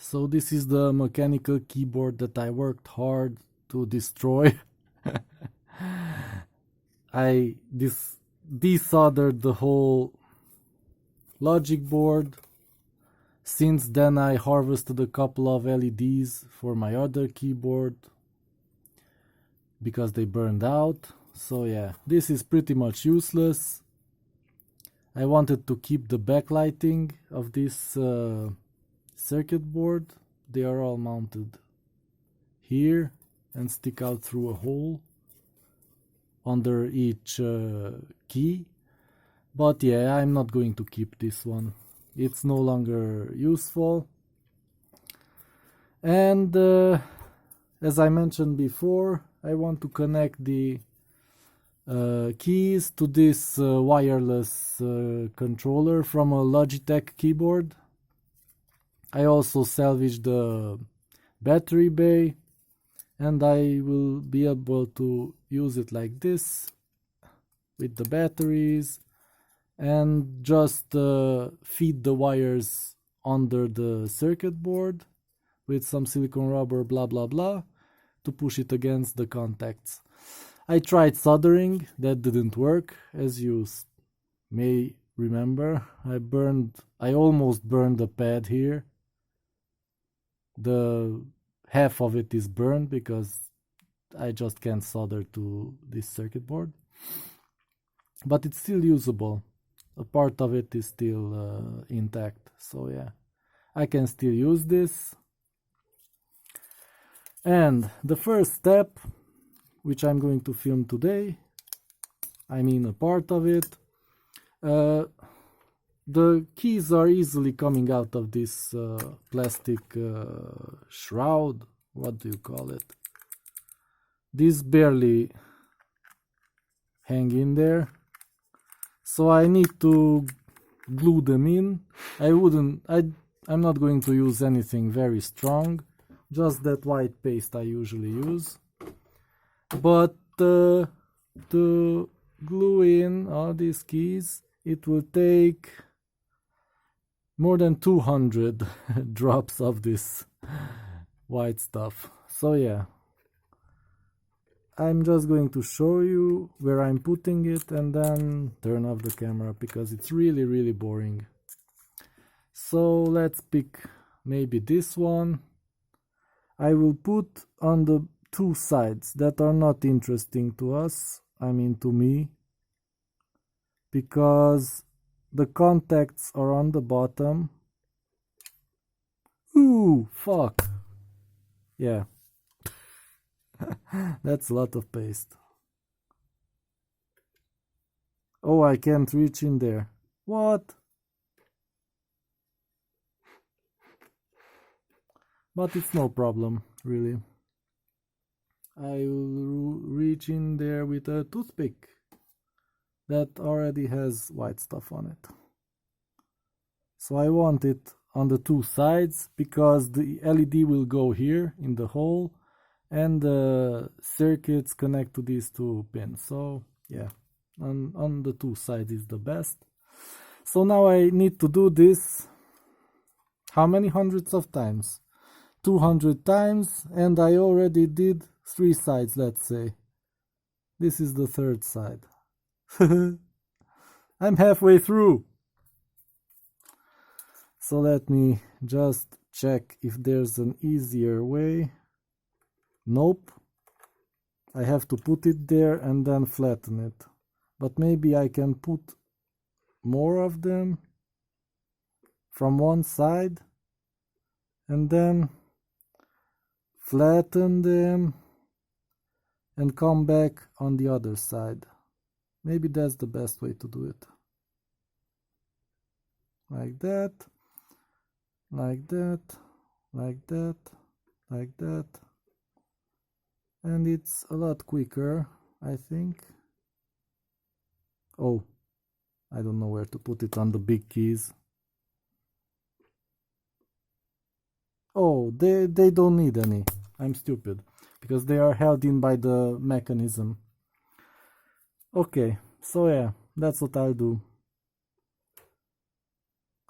So this is the mechanical keyboard that I worked hard to destroy. I desoldered the whole logic board. Since then I harvested a couple of LEDs for my other keyboard because they burned out. So yeah, this is pretty much useless. I wanted to keep the backlighting of this circuit board. They are all mounted here and stick out through a hole under each key. But yeah, I'm not going to keep this one. It's no longer useful. And as I mentioned before, I want to connect the keys to this wireless controller from a Logitech keyboard. I also salvaged the battery bay, and I will be able to use it like this with the batteries and just feed the wires under the circuit board with some silicone rubber, blah blah blah, to push it against the contacts. I tried soldering, that didn't work, as you may remember. I almost burned the pad here. The half of it is burned because I just can't solder to this circuit board. But it's still usable. A part of it is still intact. So yeah, I can still use this. And the first step, which I'm going to film today, I mean a part of it, the keys are easily coming out of this plastic shroud. What do you call it? These barely hang in there, so I need to glue them in. I'm not going to use anything very strong, just that white paste I usually use. But to glue in all these keys, it will take more than 200 drops of this white stuff. So yeah, I'm just going to show you where I'm putting it and then turn off the camera because it's really boring. So let's pick maybe this one. I will put on the two sides that are not interesting to us, I mean to me, because the contacts are on the bottom. Ooh, fuck. Yeah. That's a lot of paste. Oh, I can't reach in there. What? But it's no problem, really. I will reach in there with a toothpick that already has white stuff on it. So I want it on the two sides because the LED will go here in the hole and the circuits connect to these two pins. So yeah, on the two sides is the best. So now I need to do this how many hundreds of times? 200 times, and I already did 3 sides, let's say. This is the third side. I'm halfway through. So let me just check if there's an easier way. Nope. I have to put it there and then flatten it. But maybe I can put more of them from one side and then flatten them and come back on the other side. Maybe that's the best way to do it. Like that, like that, like that, like that. And it's a lot quicker, I think. Oh, I don't know where to put it on the big keys. Oh, they don't need any. I'm stupid. Because they are held in by the mechanism. Okay, so yeah, that's what I'll do.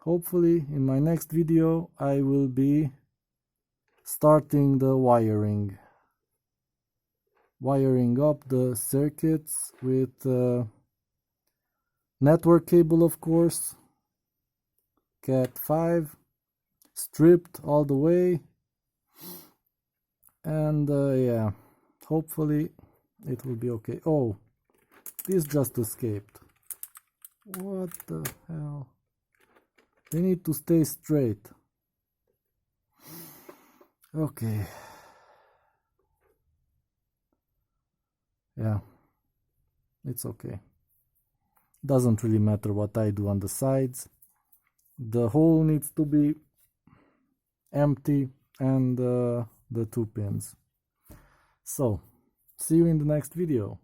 Hopefully in my next video I will be starting the wiring up the circuits with network cable, of course, Cat5, stripped all the way, and yeah, hopefully it will be okay. Oh, this just escaped. What the hell? They need to stay straight. Okay. Yeah, it's okay. Doesn't really matter what I do on the sides. The hole needs to be empty, and the 2 pins. So, see you in the next video.